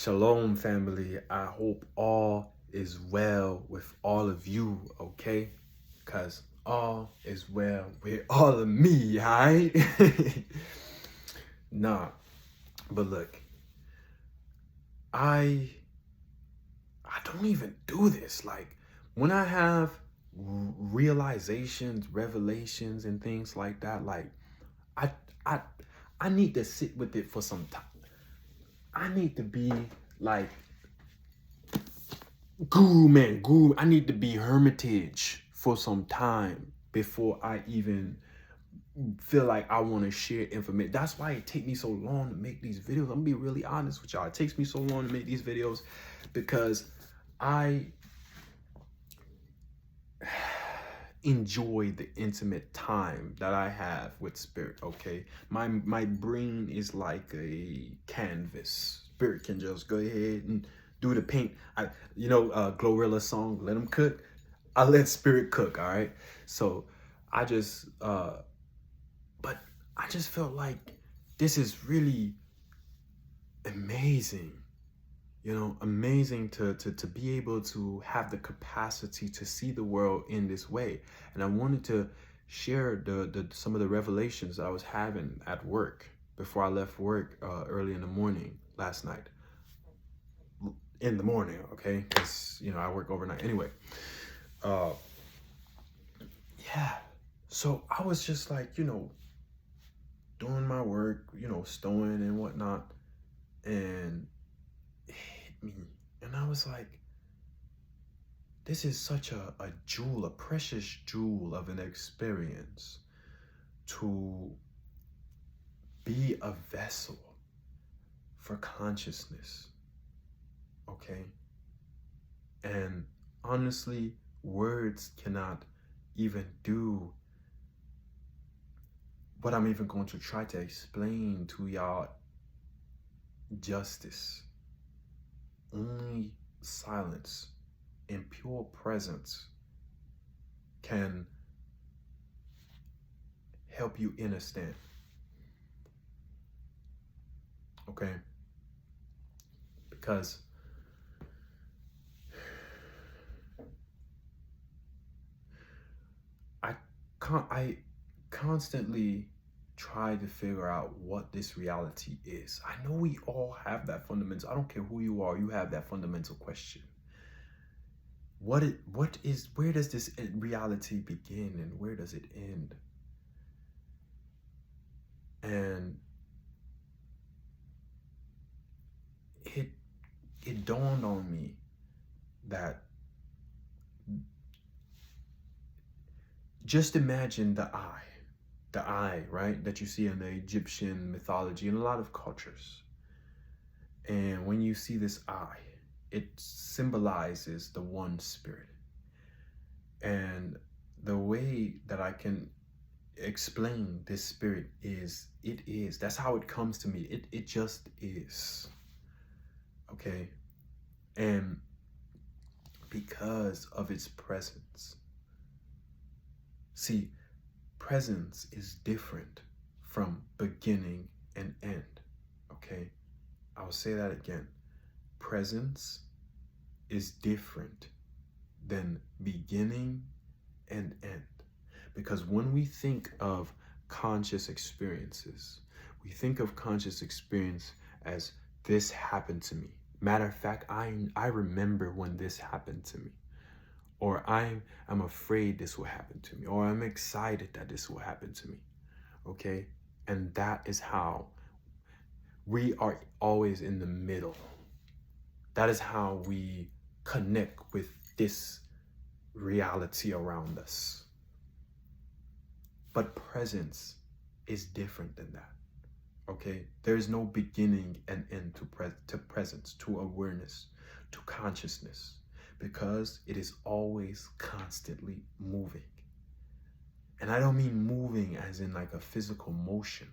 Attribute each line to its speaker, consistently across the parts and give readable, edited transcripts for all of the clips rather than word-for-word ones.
Speaker 1: Shalom, family. I hope all is well with all of you, okay? Because all is well with all of me, alright? Nah, but look, I don't even do this. Like, when I have realizations, revelations, and things like that, like, I, I, I need to sit with it for some time. I need to be like guru. I need to be hermitage for some time before I even feel like I want to share information. That's why it takes me so long to make these videos. I'm gonna be really honest with y'all. It takes me so long to make these videos because I enjoy the intimate time that I have with spirit. Okay, my brain is like a canvas. Spirit can just go ahead and do the paint. Glorilla song, let them cook. I let spirit cook. All right. So I just but I just felt like this is really amazing. Amazing to be able to have the capacity to see the world in this way. And I wanted to share the some of the revelations I was having at work before I left work early in the morning last night. In the morning, okay? Because, I work overnight anyway. Yeah. So I was just like, doing my work, stowing and whatnot. And it hit me. And I was like, this is such a jewel, a precious jewel of an experience to be a vessel for consciousness, okay? And honestly, words cannot even do what I'm even going to try to explain to y'all justice. Only silence and pure presence can help you understand. Okay? Because I constantly try to figure out what this reality is. I know we all have that fundamental. I don't care who you are, you have that fundamental question. Where does this reality begin and where does it end? And it dawned on me that just imagine the eye, right, that you see in the Egyptian mythology and a lot of cultures. And when you see this eye, it symbolizes the one spirit. And the way that I can explain this spirit is, that's how it comes to me. It just is. Okay? And because of its presence. See, presence is different from beginning and end. Okay? I'll say that again. Presence is different than beginning and end. Because when we think of conscious experiences, we think of conscious experience as this happened to me. Matter of fact, I remember when this happened to me. Or I'm afraid this will happen to me. Or I'm excited that this will happen to me. Okay? And that is how we are always in the middle. That is how we connect with this reality around us. But presence is different than that. Okay? There is no beginning and end to presence, to awareness, to consciousness, because it is always constantly moving. And I don't mean moving as in like a physical motion.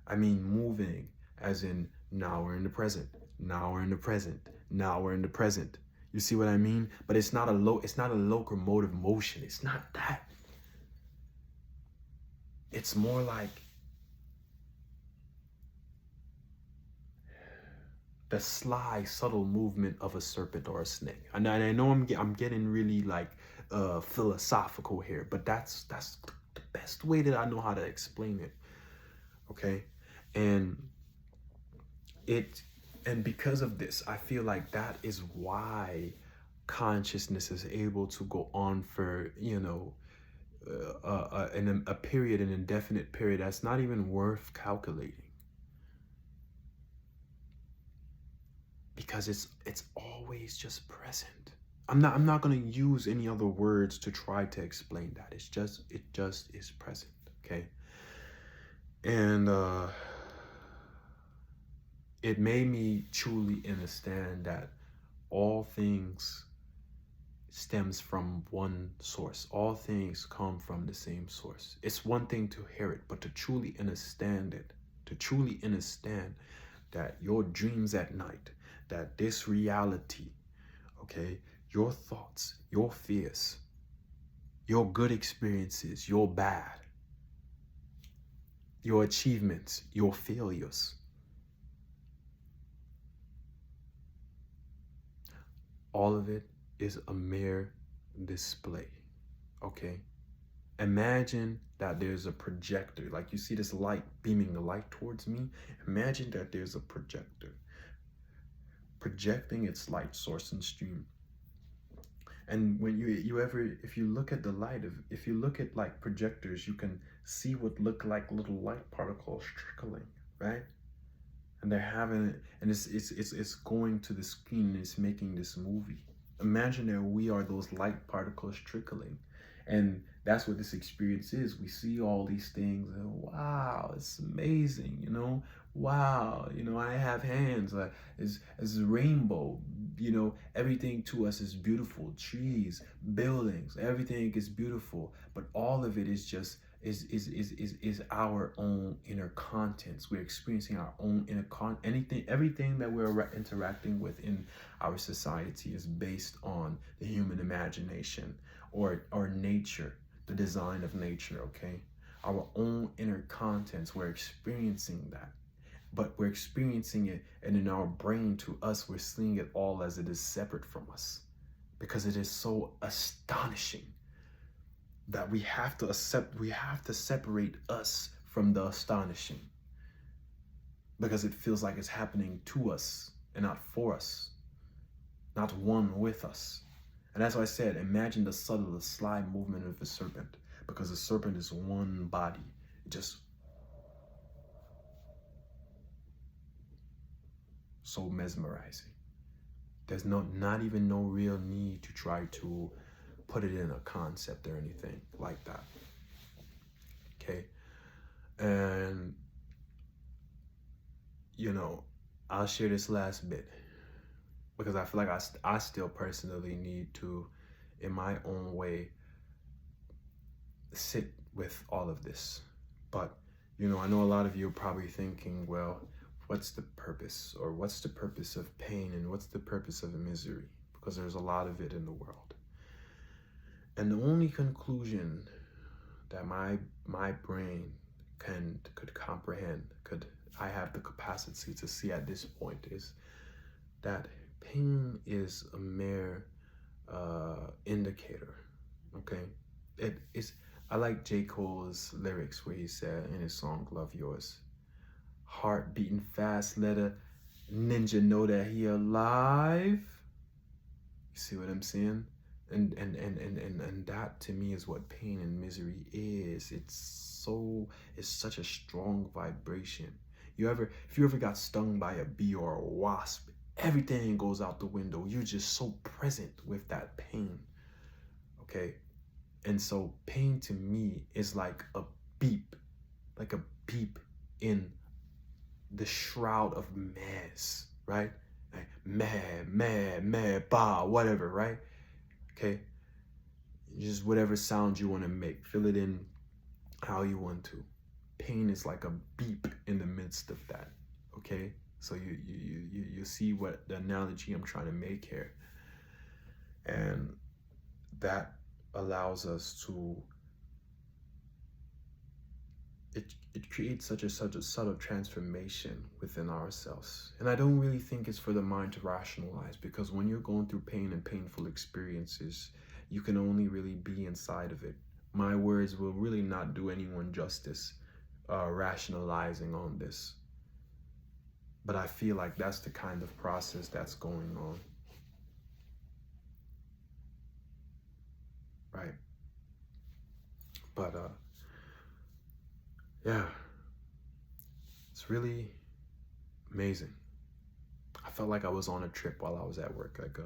Speaker 1: I mean moving as in now we're in the present, now we're in the present, now we're in the present. You see what I mean? But it's not a locomotive motion. It's not that. It's more like the sly, subtle movement of a serpent or a snake. And I know I'm getting really like philosophical here, but that's the best way that I know how to explain it. Okay, and it and because of this, I feel like that is why consciousness is able to go on for in a period, an indefinite period that's not even worth calculating, because it's always just present. I'm not going to use any other words to try to explain that. It just is present. Okay, and it made me truly understand that all things stems from one source. All things come from the same source. It's one thing to hear it, but to truly understand it, to truly understand that your dreams at night, that this reality, okay, your thoughts, your fears, your good experiences, your bad, your achievements, your failures, all of it is a mere display. Okay, imagine that there's a projector, like you see this light beaming the light towards me. Imagine that there's a projector projecting its light source and stream. And when you ever, if you look at the light of, if you look at like projectors, you can see what look like little light particles trickling, right? And they're having it, and it's going to the screen, and it's making this movie. Imagine that we are those light particles trickling, and that's what this experience is. We see all these things, and wow, it's amazing, wow, I have hands, like it's a rainbow, everything to us is beautiful. Trees, buildings, everything is beautiful, but all of it is just is our own inner contents. We're experiencing our own inner everything that we're interacting with in our society is based on the human imagination, or nature, the design of nature. Okay, our own inner contents, we're experiencing that, but we're experiencing it, and in our brain, to us, we're seeing it all as it is separate from us, because it is so astonishing that we have to separate us from the astonishing, because it feels like it's happening to us and not for us, not one with us. And as I said, imagine the subtle, the sly movement of a serpent, because a serpent is one body, just so mesmerizing. There's not even no real need to try to put it in a concept or anything like that. Okay, and I'll share this last bit, because I feel like I still personally need to, in my own way, sit with all of this. But I know a lot of you are probably thinking, well, what's the purpose, or what's the purpose of pain, and what's the purpose of misery? Because there's a lot of it in the world. And the only conclusion that my brain could comprehend, I have the capacity to see at this point, is that pain is a mere indicator. Okay, it is. I like J. Cole's lyrics where he said in his song "Love Yours," "Heart beating fast, let a ninja know that he alive." You see what I'm saying? And that to me is what pain and misery is. It's such a strong vibration. If you ever got stung by a bee or a wasp, everything goes out the window. You're just so present with that pain. Okay? And so pain to me is like a beep in the shroud of mess, right? Like meh, bah, whatever, right? Okay? Just whatever sound you want to make, fill it in how you want to. Pain is like a beep in the midst of that. Okay? So you see what the analogy I'm trying to make here. And that allows us to it creates such a subtle transformation within ourselves. And I don't really think it's for the mind to rationalize, because when you're going through pain and painful experiences, you can only really be inside of it. My words will really not do anyone justice rationalizing on this. But I feel like that's the kind of process that's going on. Right. But yeah, it's really amazing. I felt like I was on a trip while I was at work, like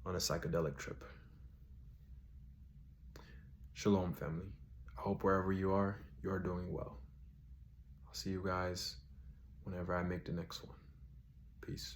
Speaker 1: on a psychedelic trip. Shalom, family. I hope wherever you are doing well. I'll see you guys whenever I make the next one. Peace.